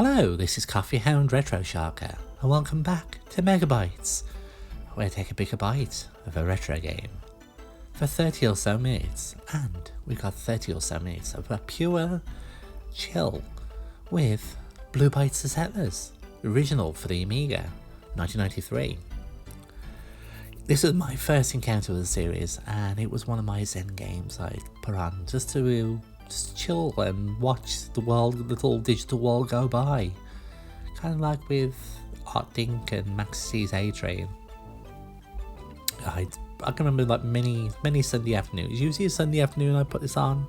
Hello, this is Coffee Hound Retro Sharka, and welcome back to Megabytes, where I take a bigger bite of a retro game for 30 or so minutes, and we've got 30 or so minutes of a pure chill with BlueBytes The Settlers, original for the Amiga, 1993. This was my first encounter with the series, and it was one of my Zen games I put on just to chill and watch the little digital world go by. Kind of like with Art Dink and Max C's A-Train. I can remember like many Sunday afternoons. Usually a Sunday afternoon I put this on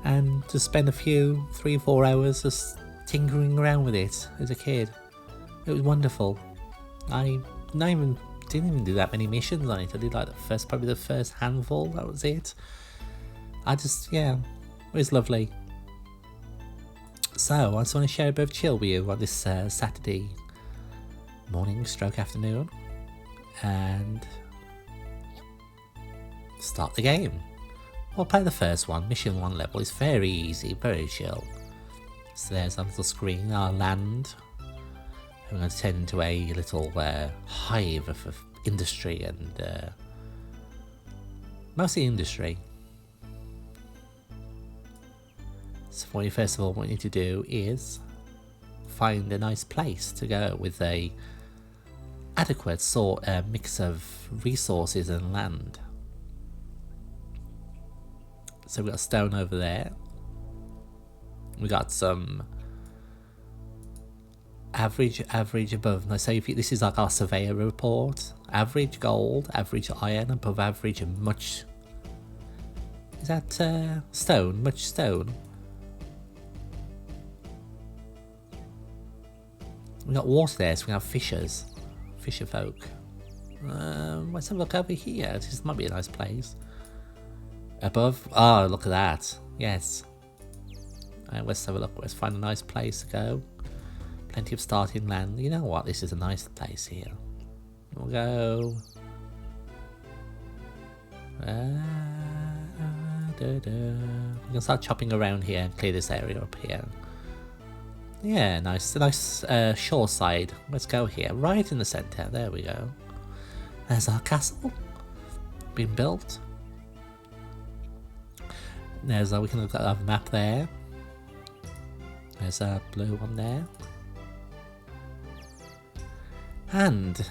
and just spend a few 3-4 hours just tinkering around with it as a kid. It was wonderful. I didn't even do that many missions on it. I did like probably the first handful, that was it. It was lovely. So I just want to share a bit of chill with you on this Saturday morning stroke afternoon and start the game. We'll play the first one, mission 1 level. It's very easy, very chill. So there's our little screen, our land. We're going to turn into a little hive of industry and mostly industry. So what you first of all want you to do is find a nice place to go with a adequate mix of resources and land. So we've got stone over there. We got some average above. Now, so this is like our surveyor report. Average gold, average iron, above average, and much. Is that stone? Much stone. We got water there, so we have fisher folk. Let's have a look over here. This might be a nice place. Above, oh look at that. Yes. Let's have a look. Let's find a nice place to go. Plenty of starting land. You know what? This is a nice place here. We'll go. We can start chopping around here and clear this area up here. Yeah, nice shore side. Let's go here, right in the centre. There we go. There's our castle being built. There's we can look at our map there. There's a blue one there. And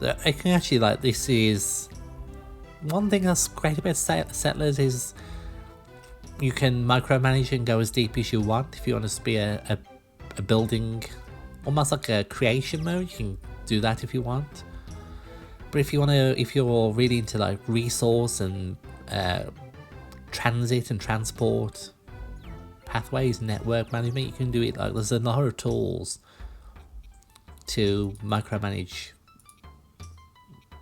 I can actually this is one thing that's great about Settlers is you can micromanage and go as deep as you want. If you want to be a building, almost like a creation mode, you can do that if you want. But if you're really into like resource and transit and transport pathways, network management, you can do it like there's a lot of tools to micromanage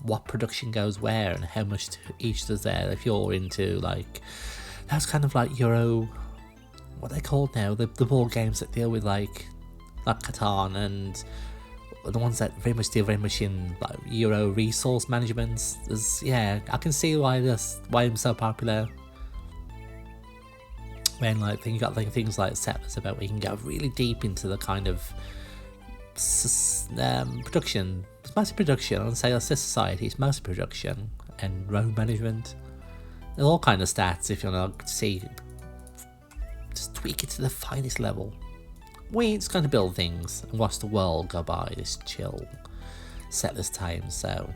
what production goes where and how much each does there. If you're into like, that's kind of like Euro, what they called now, the board games that deal with like Catan and the ones that very much in like Euro resource management. I can see why I'm so popular. When you got things like Settlers about where you can go really deep into the kind of production. It's mostly production. I wouldn't say that's society. It's mostly production and road management. There's all kind of stats if you want to see. Just tweak it to the finest level. We're just going to build things and watch the world go by this chill Settlers time. So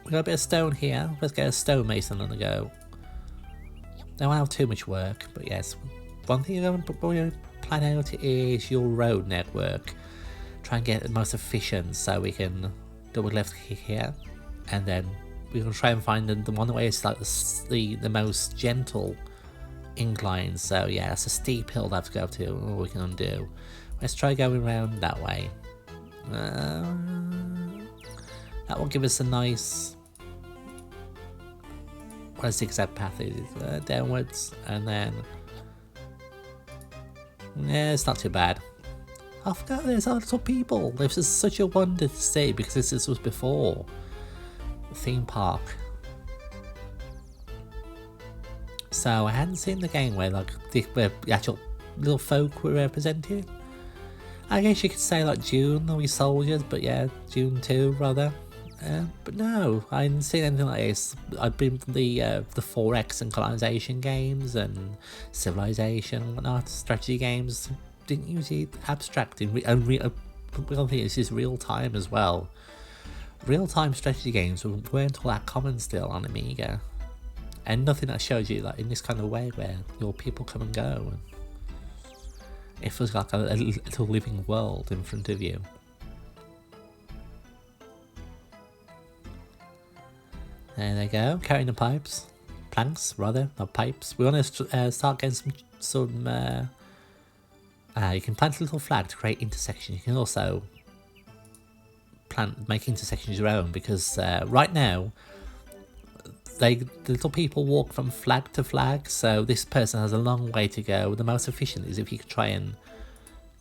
we got a bit of stone here. Let's get a stonemason on the go. They won't have too much work, but yes, one thing you're going to plan out is your road network. Try and get the most efficient so we can double left here, and then we can try and find the one way it's like the most gentle incline. So yeah, it's a steep hill to have to go to. What we can undo. Let's try going around that way. That will give us a nice what a zigzag path is. Downwards, and then it's not too bad. I forgot there's our little people. This is such a wonder to see because this was before the theme park. So I hadn't seen the game where the actual little folk we're representing. I guess you could say like June, are we soldiers? But yeah, June 2 rather. But no, I didn't see anything like this. I've been from the 4X and colonization games and civilization and whatnot, strategy games. Didn't usually abstract in real thing. This is real time as well. Real time strategy games weren't all that common still on Amiga, and nothing that shows you like in this kind of way where your people come and go. And it feels like a little living world in front of you. There they go, carrying the planks rather, not pipes. We want to start getting some. You can plant a little flag to create intersections. You can also make intersections your own, because right now the little people walk from flag to flag, so this person has a long way to go. The most efficient is if you could try and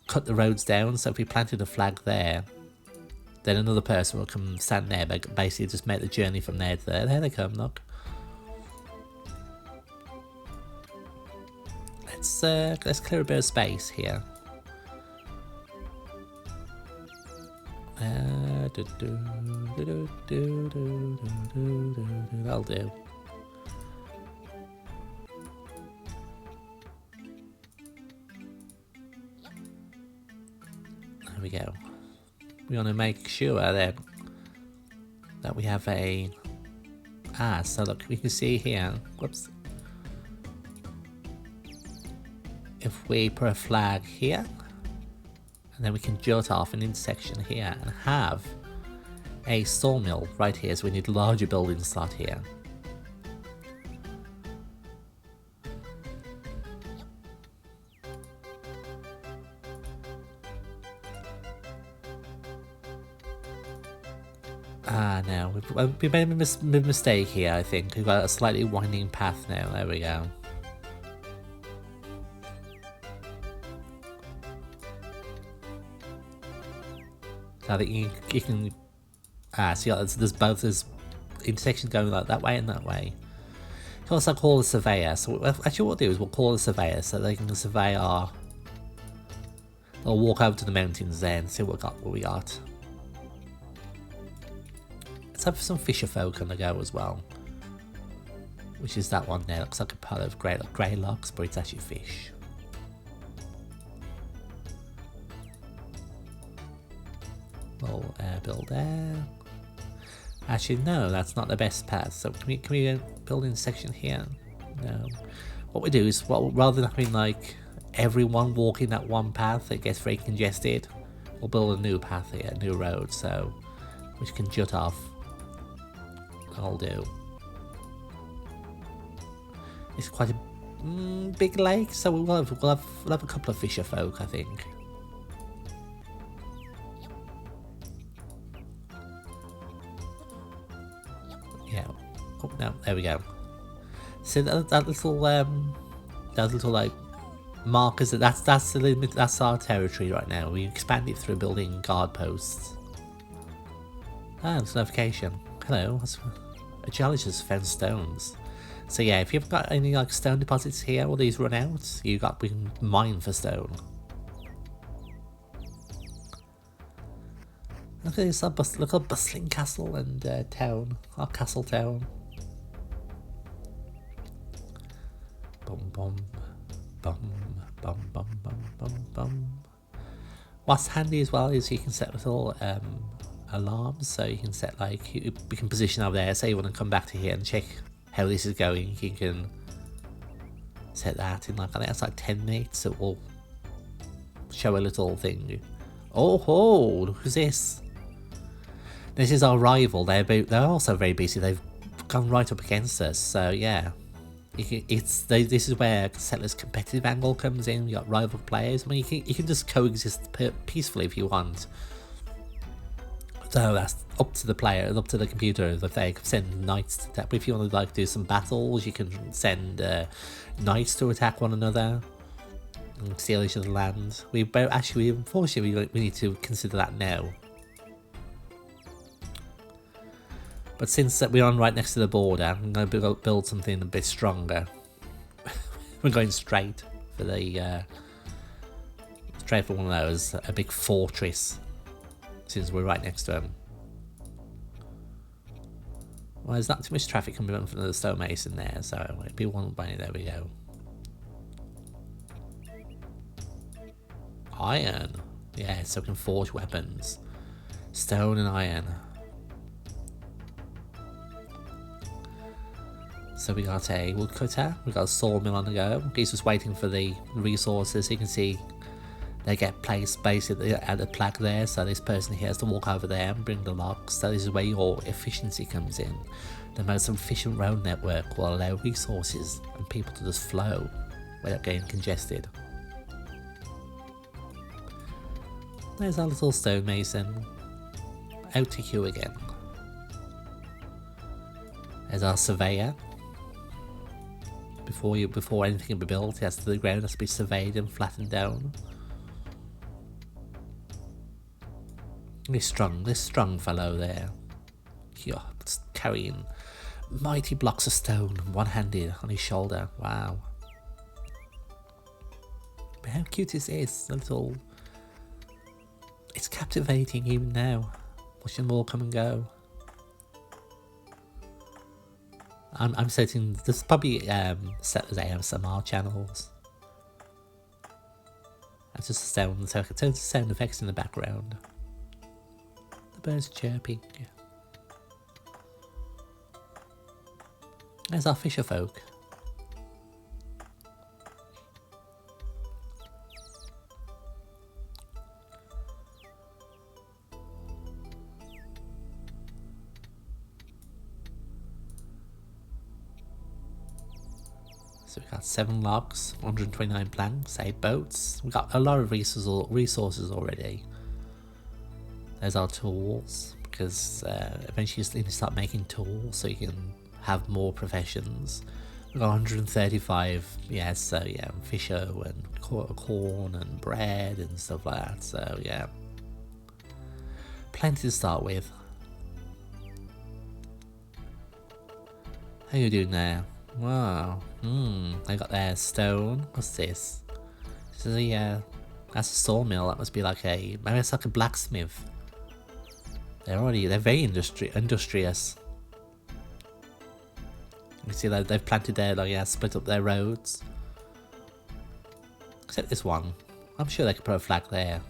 cut the roads down. So if we planted a flag there, then another person will come stand there, but basically just make the journey from there to there. There they come, look. Let's clear a bit of space here. That'll do. There we go. We want to make sure then that we have a... so look, we can see here, whoops. If we put a flag here, and then we can jut off an intersection here and have a sawmill right here, so we need a larger building slot here. Now we made a mistake here, I think. We've got a slightly winding path now, there we go. I think you can see there's both intersections going like that way and that way. You can also call the surveyor. So actually what we'll do is we'll call the surveyor so they can survey our... They'll walk over to the mountains there and see what we got. Let's have some fisher folk on the go as well. Which is that one there. Looks like a pile of grey locks, but it's actually fish. We'll build there. Actually, no, that's not the best path. So can we build in a section here? No. What we do is, rather than having like everyone walking that one path, it gets very congested. We'll build a new path here, a new road, so which can jut off. That'll do. It's quite a big lake, so we'll have a couple of fisher folk, I think. Yeah. Oh no, there we go. So that little like markers, that's the limit. That's our territory right now. We expand it through building guard posts. There's a notification. Hello, a geologist found stones. So yeah, if you've got any like stone deposits here, will these run out? We can mine for stone. Look at this little bustling castle and town, our castle town. Bum bum bum bum bum bum bum bum. What's handy as well is you can set little alarms, so you can set like we can position over there. Say you want to come back to here and check how this is going. You can set that in like, I think that's like 10 minutes. It will show a little thing. Oh ho! Who's this? This is our rival. They're also very busy. They've gone right up against us. So yeah, this is where Settlers' competitive angle comes in. You got rival players. I mean, you can just coexist peacefully if you want. So that's up to the player, up to the computer. If they send knights to attack, if you want to like do some battles, you can send knights to attack one another and steal each other's land. Unfortunately, we need to consider that now. But since we're on right next to the border, I'm going to build something a bit stronger. We're going straight for the trade for one of those, a big fortress, since we're right next to him. Well, there's not too much traffic coming in from the stonemason there, so it'd be one by. There we go. Iron. Yeah, so we can forge weapons. Stone and iron. So we got a woodcutter, we got a sawmill on the go. He's just waiting for the resources. You can see they get placed basically at the plaque there, so this person here has to walk over there and bring the logs. So this is where your efficiency comes in. The most efficient road network will allow resources and people to just flow without getting congested. There's our little stonemason. Out to queue again. There's our surveyor. Before anything can be built, the ground has to be surveyed and flattened down. This strong fellow there. Yeah, carrying mighty blocks of stone, one-handed on his shoulder. Wow. But how cute is this? It's captivating even now. Watching them all come and go. I'm certain there's probably Settlers ASMR channels. That's just the sound effects in the background. The birds chirping. There's our fisher folk. So we got 7 logs, 129 planks, 8 boats. We got a lot of resources already. There's our tools, because eventually you need to start making tools so you can have more professions. We got 135, yes, so yeah, fisher and corn and bread and stuff like that. So yeah, plenty to start with. How you doing there? Wow. They got their stone. What's this? This is that's a sawmill. That must be like maybe it's like a blacksmith. They're very industrious. You see that they've planted their split up their roads. Except this one. I'm sure they could put a flag there.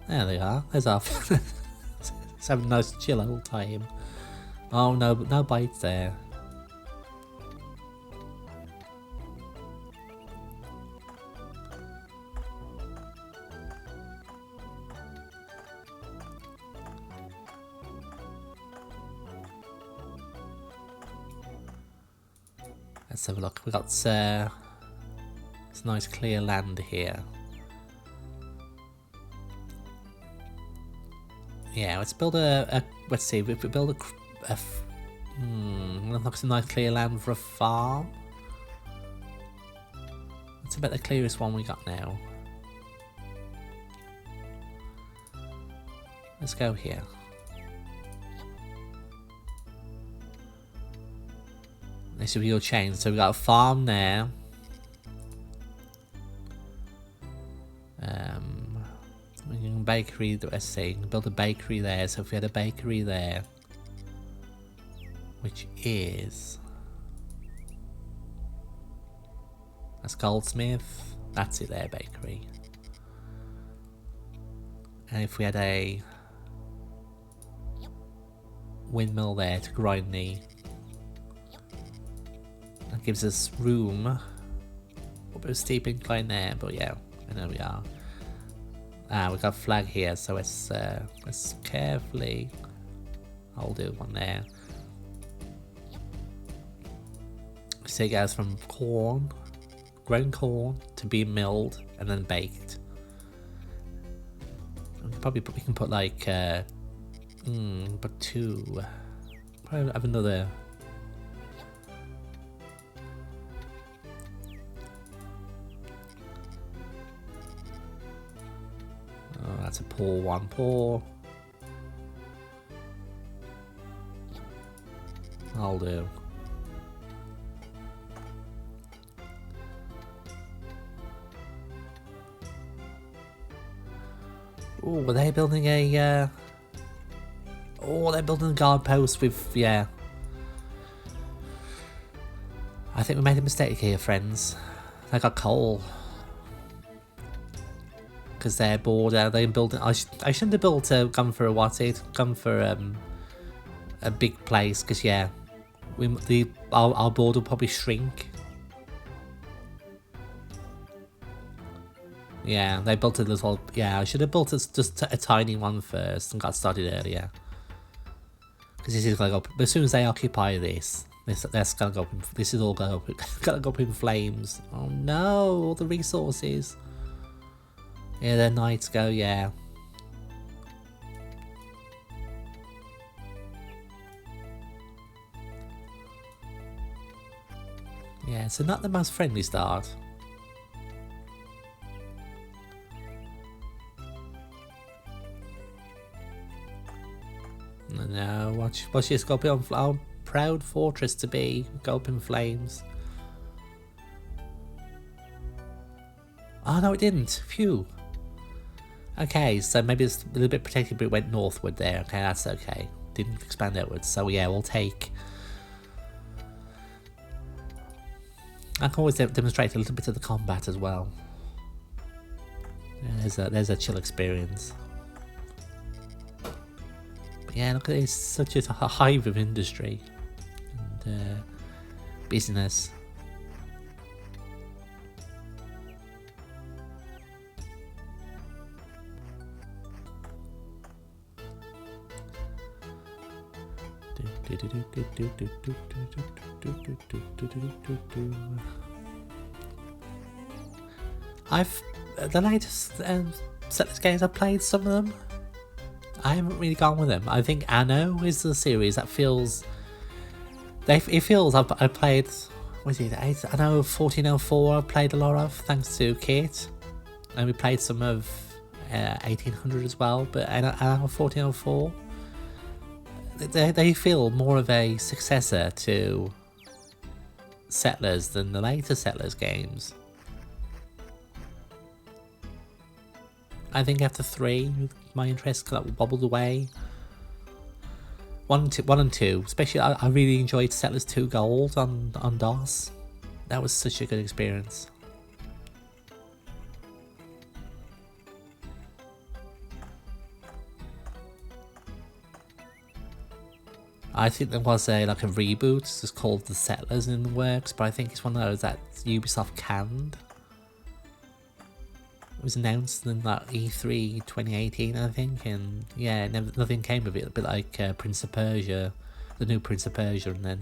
There they are. There's our. Let's have a nice chill old time. Oh no bites there. Let's have a look. We got it's nice clear land here. Yeah, let's build let's see, if we build looks a nice clear land for a farm. It's about the clearest one we got now. Let's go here. This will be your change. So we got a farm there. Bakery, let's see, build a bakery there. So if we had a bakery there, which is, that's goldsmith, that's it there, bakery. And if we had a windmill there to grind that gives us room. A bit of a steep incline there, but yeah, and there we are. We got a flag here, so let's carefully. I'll do one there. So it goes from ground corn to being milled and then baked. And we can put like but 2. Probably have another. Poor one, poor. I'll do. Oh, were they building a... Oh, they're building a guard post with... Yeah. I think we made a mistake here, friends. They got coal. Because they're bored. They're building... I shouldn't have built gone for a what's it? Gone for a big place. Because, yeah. Our board will probably shrink. Yeah, they built a little... Yeah, I should have built just a tiny one first and got started earlier. Because this is going to go... As soon as they occupy this that's going to go up in, this is all going to go up in flames. Oh no, all the resources. Yeah, their knights go, yeah. Yeah, so not the most friendly start. No, watch this go up on our proud fortress to be, go up in flames. Oh no, it didn't. Phew. Okay, so maybe it's a little bit protected, but it went northward there. Okay, that's okay. Didn't expand outwards. So yeah, we'll take... I can always demonstrate a little bit of the combat as well. Yeah, there's a chill experience. But yeah, look at this, such a hive of industry and business. The latest Settlers games, I've played some of them. I haven't really gone with them. I think Anno is the series that feels... It feels I played... What is it? Anno 1404 I played a lot of, thanks to Kate. And we played some of 1800 as well, but Anno 1404... They feel more of a successor to Settlers than the later Settlers games. I think after 3, my interest kind of wobbled away. 1 and 2, especially I really enjoyed Settlers 2 Gold on DOS. That was such a good experience. I think there was a reboot, it's called The Settlers in the works, but I think it's one of those that Ubisoft canned. It was announced in that E3 2018, I think, and yeah, nothing came of it. A bit like Prince of Persia, the new Prince of Persia, and then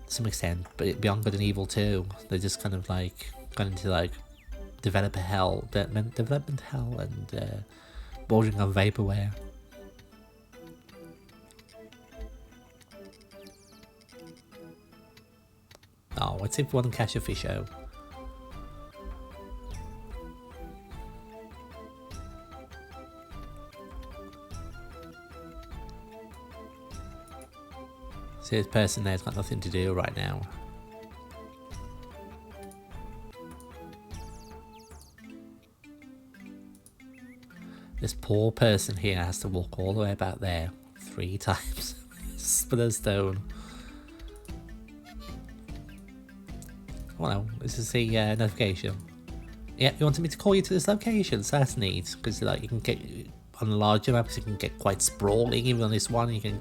to some extent, but Beyond Good and Evil 2, they just kind of got into development hell, and bordering on vaporware. Oh, let's see if we want to catch a fisho. See, this person there's got nothing to do right now. This poor person here has to walk all the way about there 3 times. Split a stone. Well, this is the notification. Yeah, you wanted me to call you to this location, so that's neat. Because you can get on the larger maps, you can get quite sprawling. Even on this one, you can.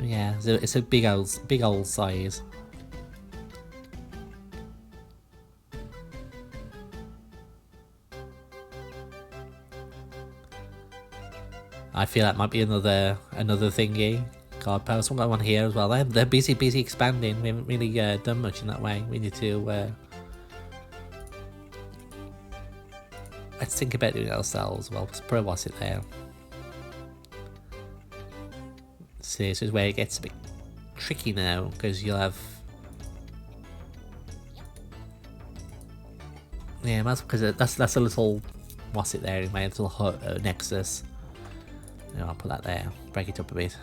Yeah, it's a big old size. I feel that might be another thingy. God, post one got one here as well. They're busy expanding. We haven't really done much in that way. We need to let's think about doing it ourselves. Well, pro was it there? See, this is where it gets a bit tricky now, because you'll have because that's a little what's it there in my little hut, nexus. You know, I'll put that there, break it up a bit.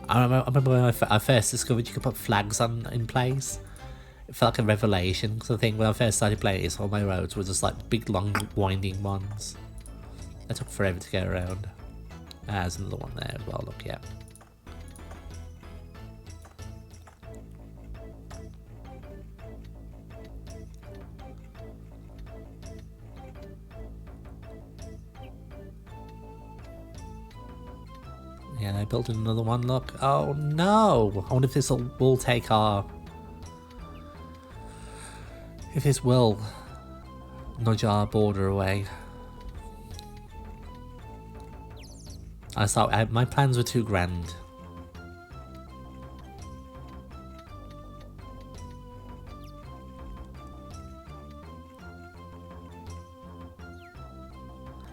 I remember when I first discovered you could put flags on in place. It felt like a revelation, because I think when I first started playing this, all my roads were just like big, long, winding ones. It took forever to get around. There's another one there as well, look, yeah. Yeah, I built another one, look. Oh no! I wonder if this will take our... If this will nudge our border away. I thought my plans were too grand.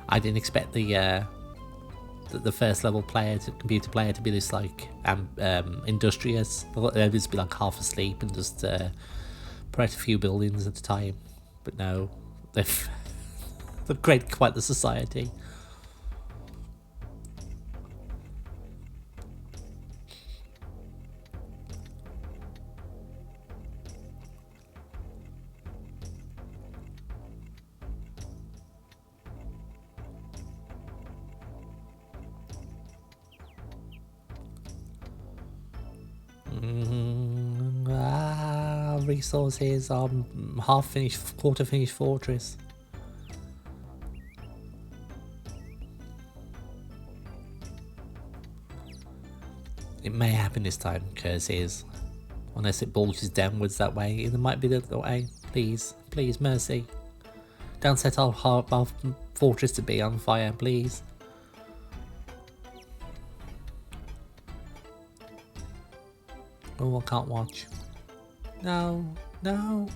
I didn't expect the first level computer player to be this like industrious. I thought they'd just be like half asleep and just protect a few buildings at a time. But no, they've created quite the society. Resources on half finished, quarter finished fortress. It may happen this time, curses. Unless it bulges downwards that way, it might be the other way. Please, please, mercy. Don't set our fortress to be on fire, please. Oh, I can't watch. No, no.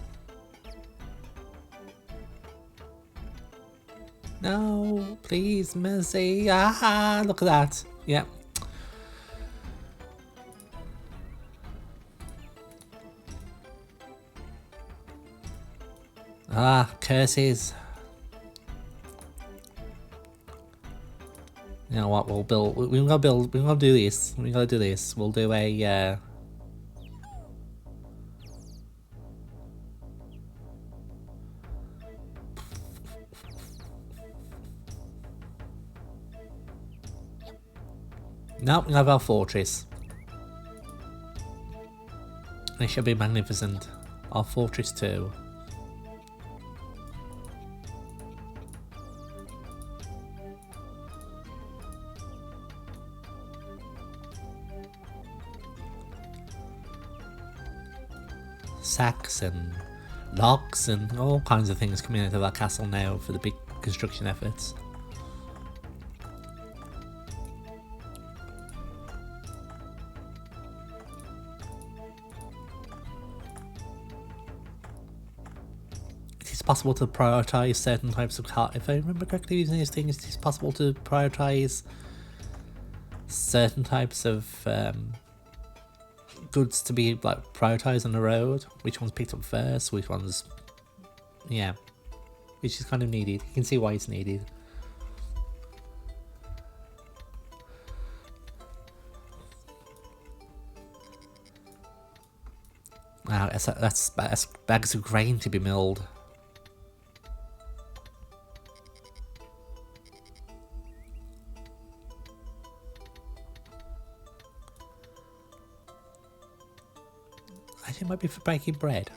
No, please, mercy. Ah, look at that. Yep. Ah, curses. You know what, we're gonna do this. We'll do a, Nope, we have our fortress. It should be magnificent. Our fortress too. Sacks and logs and all kinds of things coming out of our castle now for the big construction efforts. Possible to prioritize certain types of car. If I remember correctly, using these things, it's possible to prioritize certain types of goods to be like prioritized on the road. Which one's picked up first? Which one's, yeah, which is kind of needed. You can see why it's needed. Wow, that's bags of grain to be milled. It might be for baking bread.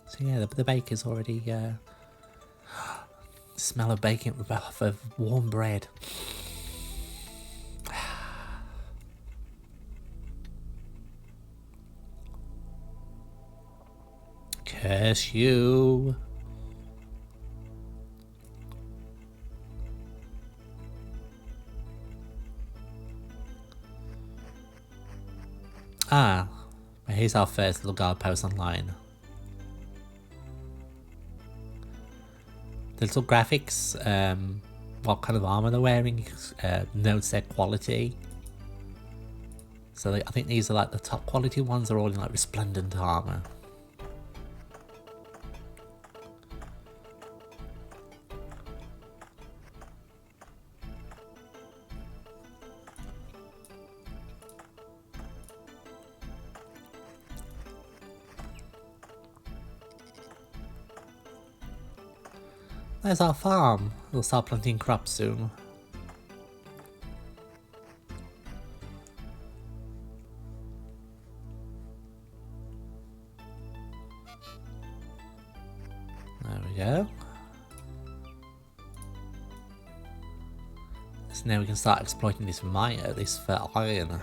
So yeah, the baker's already smell of baking of warm bread. Curse you. Ah. Here's our first little guard post online. The little graphics, what kind of armor they're wearing, notes their quality. So I think these are like the top quality ones, are all in like resplendent armor. There's our farm. We'll start planting crops soon. There we go. So now we can start exploiting this mine, this for iron.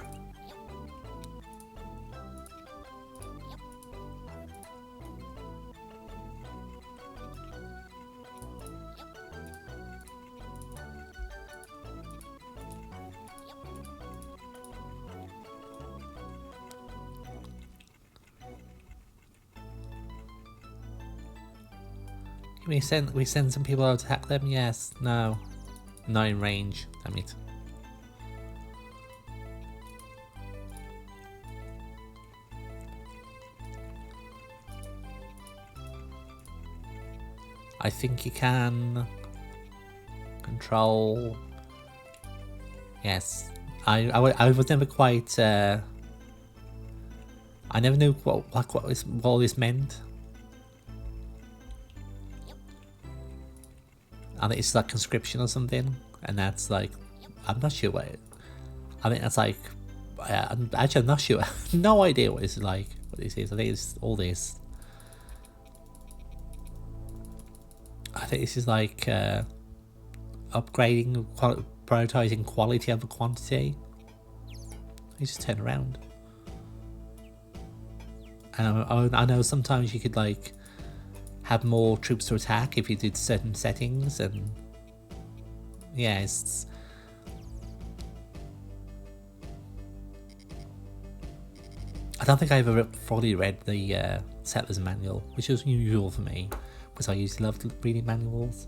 We send some people out to attack them? Yes. No. Not in range. Damn it. I think you can control. Yes. I was never quite. I never knew what all this meant. I think it's like conscription or something, and that's like, I'm not sure what I think that's like, actually I'm not sure, no idea what it's like, what this is. I think it's all this. I think this is like upgrading, prioritizing quality over quantity. You just turn around. And I know sometimes you could like have more troops to attack if you did certain settings, and yeah, it's I don't think I ever fully read the Settlers manual, which was unusual for me because I used to love reading manuals.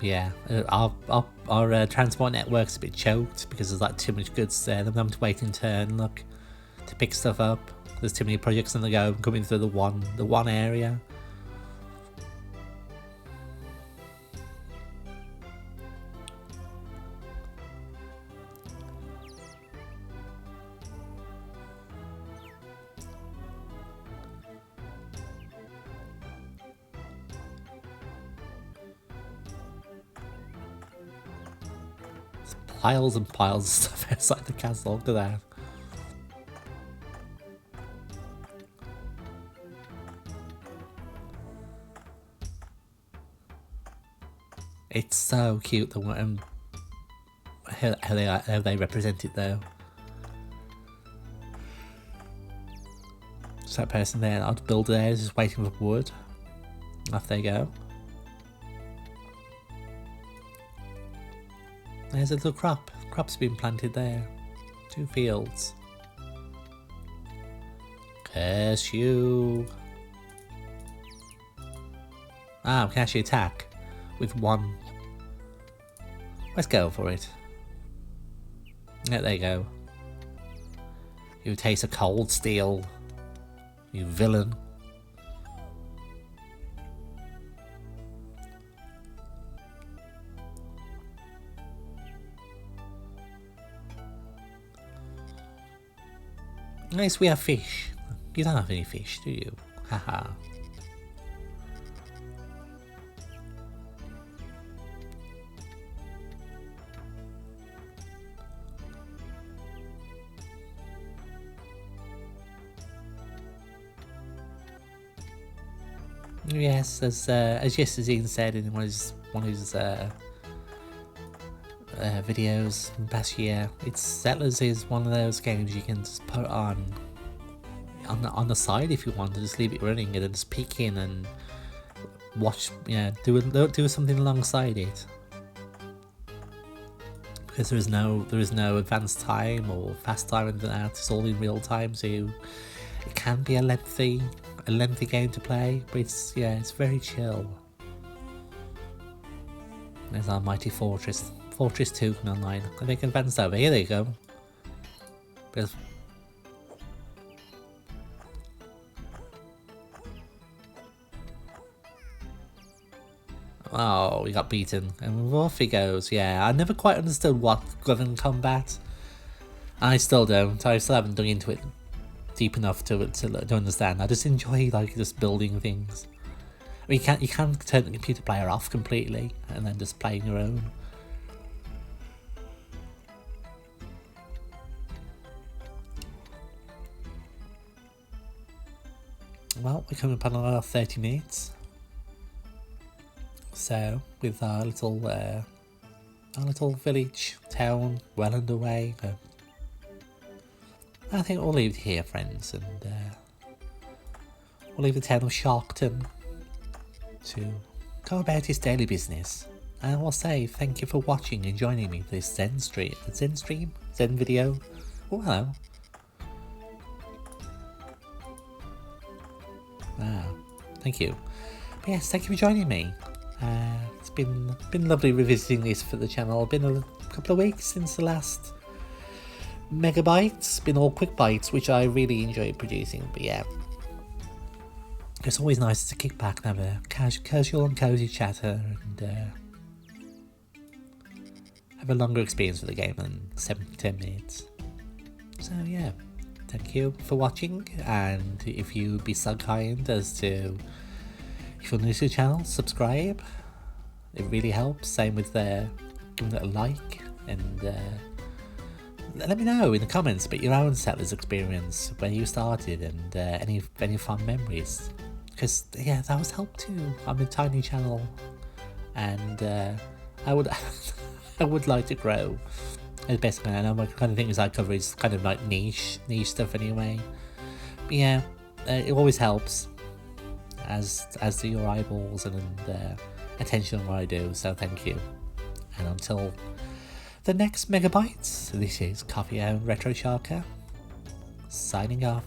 Yeah, our transport network's a bit choked because there's like too much goods there. I'm having to wait in turn, look, to pick stuff up. There's too many projects on the go coming through the one area. Piles and piles of stuff outside the castle. Look at that. It's so cute the how they represent it though. So that person there, I'd build there, is just waiting for wood. Off they go. There's a little crop. Crop's been planted there. 2 fields. Curse you. Ah, we can actually attack with 1. Let's go for it. Yeah, there you go. You taste a cold steel. You villain. Nice, we have fish. You don't have any fish, do you? Haha. Yes, as Yesterdine said in one of his videos from past year, Settlers is one of those games you can just put on the side if you want to, just leave it running and then just peek in and watch, do something alongside it, because there is no advanced time or fast time and that. It's all in real time, so it can be a lengthy game to play, but it's very chill. There's our mighty fortress. Fortress 2 coming online. I think advanced over here. There you go. Oh, we got beaten, and off he goes. Yeah, I never quite understood what governed combat. I still don't. I still haven't dug into it deep enough to understand. I just enjoy like just building things. I mean, you can't turn the computer player off completely and then just play your own. Well, we're coming upon another 30 minutes. So, with our little village town well underway, I think we'll leave it here, friends, and we'll leave the town of Sharkton to go about its daily business. And I will say thank you for watching and joining me for this Zen video. Oh, hello. Thank you. But yes, thank you for joining me. It's been lovely revisiting this for the channel. Been a couple of weeks since the last megabytes. Been all quick bites, which I really enjoy producing. But yeah, it's always nice to kick back and have a casual and cozy chatter and have a longer experience with the game than 7 to 10 minutes. So yeah, thank you for watching, and if you be so kind as to, if you're new to the channel, subscribe. It really helps. Same with giving it a like, and let me know in the comments about your own Settlers experience, where you started, and any fun memories. Because yeah, that was help too. I'm a tiny channel, and I would I would like to grow. Basically, I know my kind of things I cover is kind of like niche stuff anyway. But yeah, it always helps, as do your eyeballs and attention on what I do. So thank you. And until the next megabytes, this is Coffee and Retro Sharka signing off.